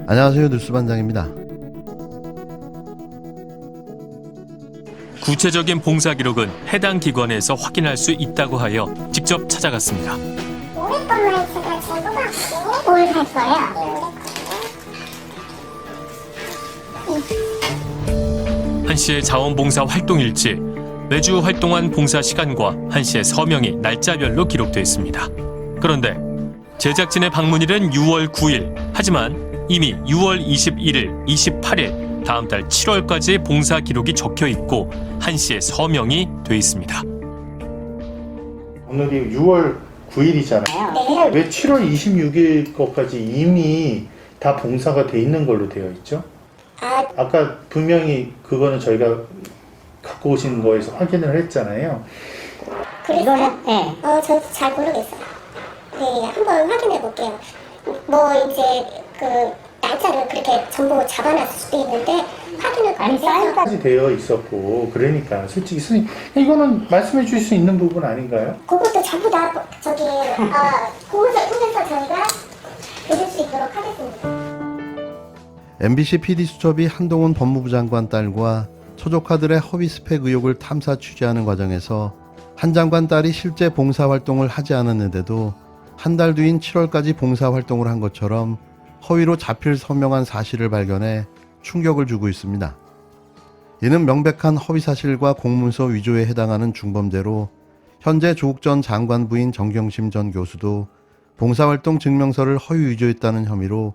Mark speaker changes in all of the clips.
Speaker 1: 안녕하세요. 뉴스반장입니다.
Speaker 2: 구체적인 봉사 기록은 해당 기관에서 확인할 수 있다고 하여 직접 찾아갔습니다.
Speaker 3: 올해 것만 제가 재고가 올 했어요.
Speaker 2: 한 씨의 자원봉사 활동 일지, 매주 활동한 봉사 시간과 한 씨의 서명이 날짜별로 기록되어 있습니다. 그런데 제작진의 방문일은 6월 9일, 하지만 이미 6월 21일, 28일, 다음 달 7월까지 봉사 기록이 적혀 있고 한 씨의 서명이 돼 있습니다.
Speaker 4: 오늘이 6월 9일이잖아요. 왜 7월 26일 것까지 이미 다 봉사가 돼 있는 걸로 되어 있죠? 아까 분명히 그거는 저희가 갖고 오신 거에서 확인을 했잖아요.
Speaker 3: 이거는 저도 잘 모르겠어요. 네, 한번 확인해 볼게요. 뭐 이제 그 날짜를 그렇게 전부 잡아놨을 수도 있는데 확인을
Speaker 4: 아니 사인까지 되어 있었고 그러니까 솔직히 선생님 이거는 말씀해 주실 수 있는 부분 아닌가요?
Speaker 3: 그것도 전부 다 저기 그것을 통해서 저희가 드릴 수 있도록 하겠습니다.
Speaker 1: MBC PD수첩이 한동훈 법무부 장관 딸과 소조카들의 허위 스펙 의혹을 탐사 취재하는 과정에서 한 장관 딸이 실제 봉사활동을 하지 않았는데도 한 달 뒤인 7월까지 봉사활동을 한 것처럼 허위로 자필 서명한 사실을 발견해 충격을 주고 있습니다. 이는 명백한 허위사실과 공문서 위조에 해당하는 중범죄로 현재 조국 전 장관 부인 정경심 전 교수도 봉사활동 증명서를 허위 위조했다는 혐의로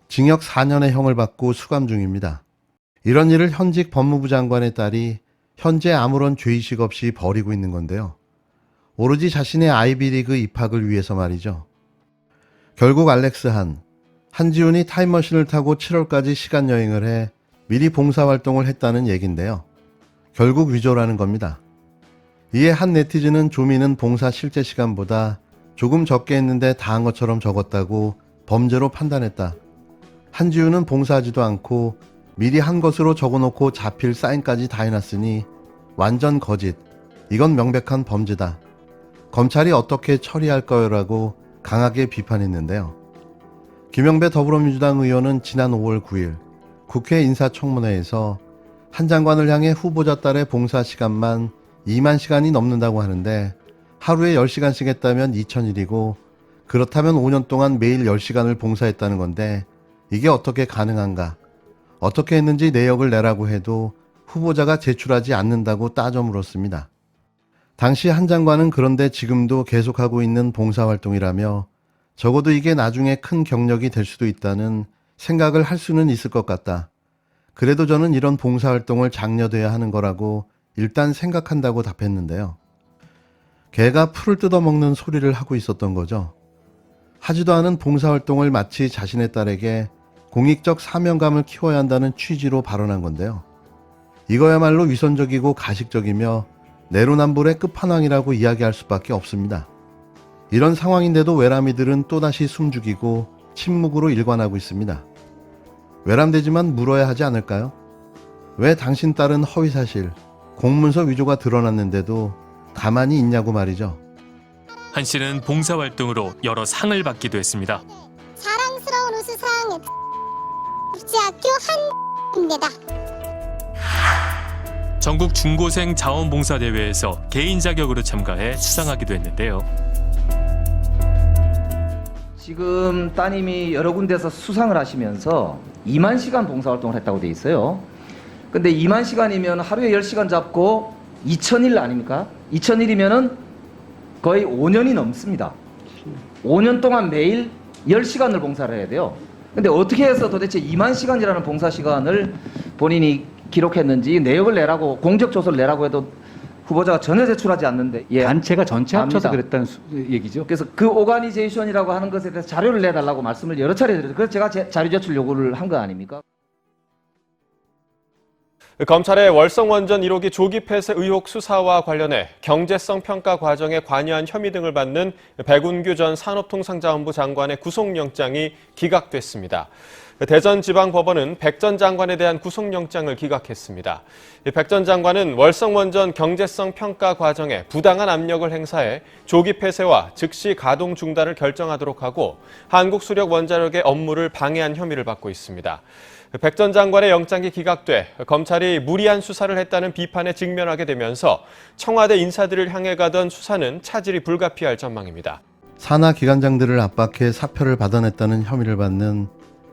Speaker 1: 징역 4년의 형을 받고 수감 중입니다. 이런 일을 현직 법무부 장관의 딸이 현재 아무런 죄의식 없이 벌이고 있는 건데요. 오로지 자신의 아이비리그 입학을 위해서 말이죠. 결국 알렉스 한지훈이 타임머신을 타고 7월까지 시간여행을 해 미리 봉사활동을 했다는 얘긴데요. 결국 위조라는 겁니다. 이에 한 네티즌은 조미는 봉사 실제 시간보다 조금 적게 했는데 다 한 것처럼 적었다고 범죄로 판단했다. 한지훈은 봉사하지도 않고 미리 한 것으로 적어놓고 자필 사인까지 다 해놨으니 완전 거짓. 이건 명백한 범죄다. 검찰이 어떻게 처리할까요? 라고 강하게 비판했는데요. 김영배 더불어민주당 의원은 지난 5월 9일 국회 인사청문회에서 한 장관을 향해 후보자 딸의 봉사 시간만 2만 시간이 넘는다고 하는데 하루에 10시간씩 했다면 2,000일이고 그렇다면 5년 동안 매일 10시간을 봉사했다는 건데 이게 어떻게 가능한가? 어떻게 했는지 내역을 내라고 해도 후보자가 제출하지 않는다고 따져 물었습니다. 당시 한 장관은 그런데 지금도 계속하고 있는 봉사활동이라며 적어도 이게 나중에 큰 경력이 될 수도 있다는 생각을 할 수는 있을 것 같다. 그래도 저는 이런 봉사활동을 장려돼야 하는 거라고 일단 생각한다고 답했는데요. 개가 풀을 뜯어먹는 소리를 하고 있었던 거죠. 하지도 않은 봉사활동을 마치 자신의 딸에게 공익적 사명감을 키워야 한다는 취지로 발언한 건데요. 이거야말로 위선적이고 가식적이며 내로남불의 끝판왕이라고 이야기할 수밖에 없습니다. 이런 상황인데도 외람이들은 또다시 숨죽이고 침묵으로 일관하고 있습니다. 외람되지만 물어야 하지 않을까요? 왜 당신 딸은 허위사실, 공문서 위조가 드러났는데도 가만히 있냐고 말이죠.
Speaker 2: 한 씨는 봉사활동으로 여러 상을 받기도 했습니다.
Speaker 3: 사랑스러운 우수상 국제학교 한입니다.
Speaker 2: 전국 중고생 자원봉사대회에서 개인 자격으로 참가해 수상하기도 했는데요.
Speaker 5: 지금 따님이 여러 군데서 수상을 하시면서 2만 시간 봉사활동을 했다고 돼 있어요. 근데 2만 시간이면 하루에 10시간 잡고 2,000일 아닙니까? 2,000일이면은 거의 5년이 넘습니다. 5년 동안 매일 10시간을 봉사를 해야 돼요. 근데 어떻게 해서 도대체 2만 시간이라는 봉사 시간을 본인이 기록했는지 내역을 내라고 공적 조서를 내라고 해도 후보자가 전혀 제출하지 않는데
Speaker 6: 단체가 전체 합쳐서
Speaker 5: 압니다.
Speaker 6: 그랬다는 얘기죠.
Speaker 5: 그래서 그 오가니제이션이라고 하는 것에 대해서 자료를 내달라고 말씀을 여러 차례 드렸어요. 그래서 제가 자료 제출 요구를 한 거 아닙니까?
Speaker 7: 검찰의 월성원전 1호기 조기 폐쇄 의혹 수사와 관련해 경제성 평가 과정에 관여한 혐의 등을 받는 백운규 전 산업통상자원부 장관의 구속영장이 기각됐습니다. 대전지방법원은 백 전 장관에 대한 구속영장을 기각했습니다. 백 전 장관은 월성원전 경제성 평가 과정에 부당한 압력을 행사해 조기 폐쇄와 즉시 가동 중단을 결정하도록 하고 한국수력원자력의 업무를 방해한 혐의를 받고 있습니다. 백 전 장관의 영장이 기각돼 검찰이 무리한 수사를 했다는 비판에 직면하게 되면서 청와대 인사들을 향해 가던 수사는 차질이 불가피할 전망입니다.
Speaker 1: 산하 기관장들을 압박해 사표를 받아냈다는 혐의를 받는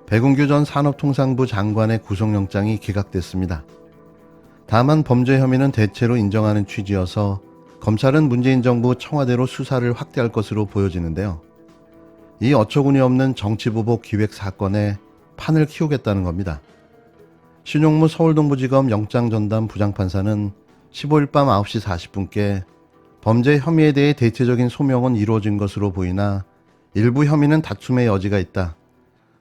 Speaker 1: 백운규 전 산업통상부 장관의 구속영장이 기각됐습니다. 다만 범죄 혐의는 대체로 인정하는 취지여서 검찰은 문재인 정부 청와대로 수사를 확대할 것으로 보여지는데요. 이 어처구니 없는 정치보복 기획 사건에 판을 키우겠다는 겁니다. 신용무 서울동부지검 영장전담 부장판사는 15일 밤 9시 40분께 범죄 혐의에 대해 대체적인 소명은 이루어진 것으로 보이나 일부 혐의는 다툼의 여지가 있다.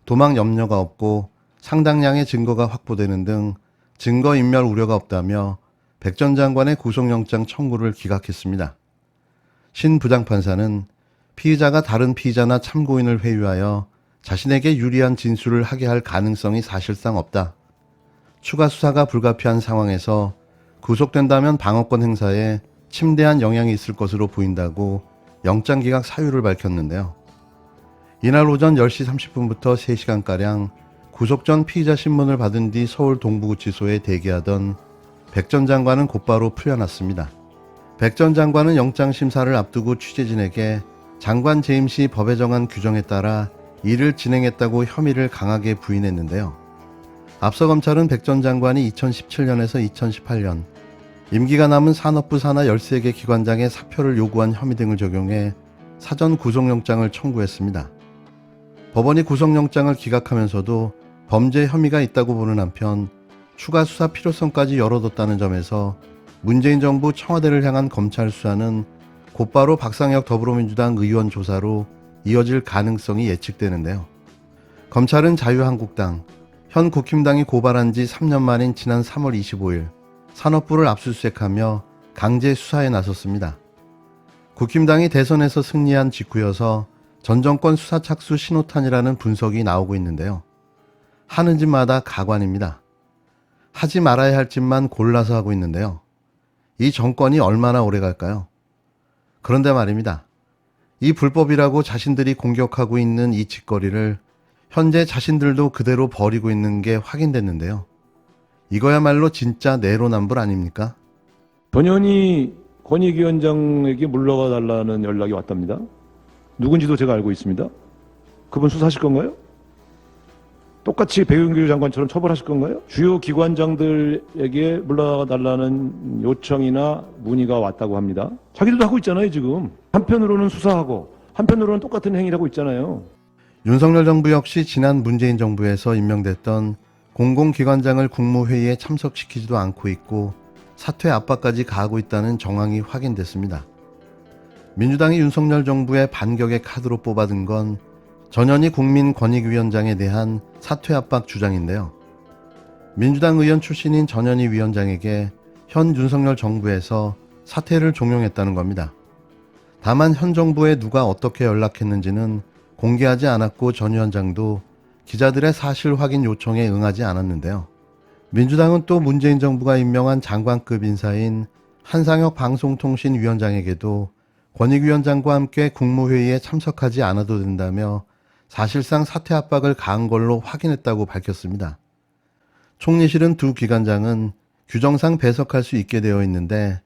Speaker 1: 도망 염려가 없고 상당량의 증거가 확보되는 등 증거인멸 우려가 없다며 백 전 장관의 구속영장 청구를 기각했습니다. 신 부장판사는 피의자가 다른 피의자나 참고인을 회유하여 자신에게 유리한 진술을 하게 할 가능성이 사실상 없다. 추가 수사가 불가피한 상황에서 구속된다면 방어권 행사에 침대한 영향이 있을 것으로 보인다고 영장 기각 사유를 밝혔는데요. 이날 오전 10시 30분부터 3시간가량 구속 전 피의자 신문을 받은 뒤 서울 동부구치소에 대기하던 백 전 장관은 곧바로 풀려났습니다. 백 전 장관은 영장 심사를 앞두고 취재진에게 장관 재임 시 법에 정한 규정에 따라 일을 진행했다고 혐의를 강하게 부인했는데요. 앞서 검찰은 백 전 장관이 2017년에서 2018년 임기가 남은 산업부 산하 13개 기관장의 사표를 요구한 혐의 등을 적용해 사전 구속영장을 청구했습니다. 법원이 구속영장을 기각하면서도 범죄 혐의가 있다고 보는 한편 추가 수사 필요성까지 열어뒀다는 점에서 문재인 정부 청와대를 향한 검찰 수사는 곧바로 박상혁 더불어민주당 의원 조사로 이어질 가능성이 예측되는데요. 검찰은 자유한국당, 현 국힘당이 고발한 지 3년 만인 지난 3월 25일 산업부를 압수수색하며 강제 수사에 나섰습니다. 국힘당이 대선에서 승리한 직후여서 전 정권 수사 착수 신호탄이라는 분석이 나오고 있는데요. 하는 짓마다 가관입니다. 하지 말아야 할 짓만 골라서 하고 있는데요. 이 정권이 얼마나 오래 갈까요? 그런데 말입니다. 이 불법이라고 자신들이 공격하고 있는 이 짓거리를 현재 자신들도 그대로 벌이고 있는 게 확인됐는데요. 이거야말로 진짜 내로남불 아닙니까?
Speaker 8: 전현희 권익위원장에게 물러가 달라는 연락이 왔답니다. 누군지도 제가 알고 있습니다. 그분 수사하실 건가요? 똑같이 백운규 장관처럼 처벌하실 건가요? 주요 기관장들에게 물러가 달라는 요청이나 문의가 왔다고 합니다. 자기들도 하고 있잖아요, 지금. 한편으로는 수사하고 한편으로는 똑같은 행위를 하고 있잖아요.
Speaker 1: 윤석열 정부 역시 지난 문재인 정부에서 임명됐던 공공기관장을 국무회의에 참석시키지도 않고 있고 사퇴 압박까지 가하고 있다는 정황이 확인됐습니다. 민주당이 윤석열 정부의 반격의 카드로 뽑아든 건 전현희 국민권익위원장에 대한 사퇴 압박 주장인데요. 민주당 의원 출신인 전현희 위원장에게 현 윤석열 정부에서 사퇴를 종용했다는 겁니다. 다만 현 정부에 누가 어떻게 연락했는지는 공개하지 않았고 전 위원장도 기자들의 사실 확인 요청에 응하지 않았는데요. 민주당은 또 문재인 정부가 임명한 장관급 인사인 한상혁 방송통신위원장에게도 권익위원장과 함께 국무회의에 참석하지 않아도 된다며 사실상 사퇴 압박을 가한 걸로 확인했다고 밝혔습니다. 총리실은 두 기관장은 규정상 배석할 수 있게 되어 있는데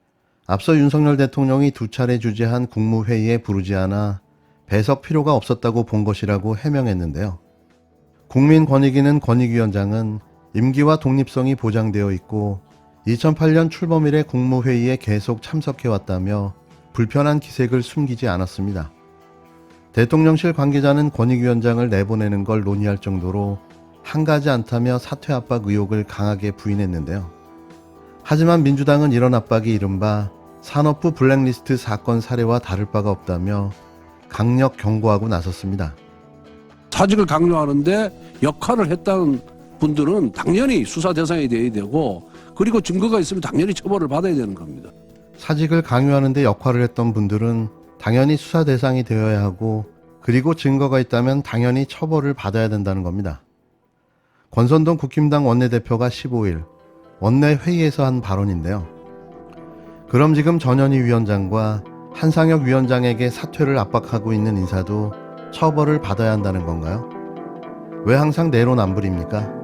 Speaker 1: 앞서 윤석열 대통령이 두 차례 주재한 국무회의에 부르지 않아 배석 필요가 없었다고 본 것이라고 해명했는데요. 국민권익위는 권익위원장은 임기와 독립성이 보장되어 있고 2008년 출범일에 국무회의에 계속 참석해왔다며 불편한 기색을 숨기지 않았습니다. 대통령실 관계자는 권익위원장을 내보내는 걸 논의할 정도로 한가지 않다며 사퇴 압박 의혹을 강하게 부인했는데요. 하지만 민주당은 이런 압박이 이른바 산업부 블랙리스트 사건 사례와 다를 바가 없다며 강력 경고하고 나섰습니다.
Speaker 9: 사직을 강요하는데 역할을 했다는 분들은 당연히 수사 대상이 돼야 되고 그리고 증거가 있으면 당연히 처벌을 받아야 되는 겁니다.
Speaker 1: 사직을 강요하는 데 역할을 했던 분들은 당연히 수사 대상이 되어야 하고 그리고 증거가 있다면 당연히 처벌을 받아야 된다는 겁니다. 권선동 국힘당 원내대표가 15일 원내 회의에서 한 발언인데요. 그럼 지금 전현희 위원장과 한상혁 위원장에게 사퇴를 압박하고 있는 인사도 처벌을 받아야 한다는 건가요? 왜 항상 내로남불입니까?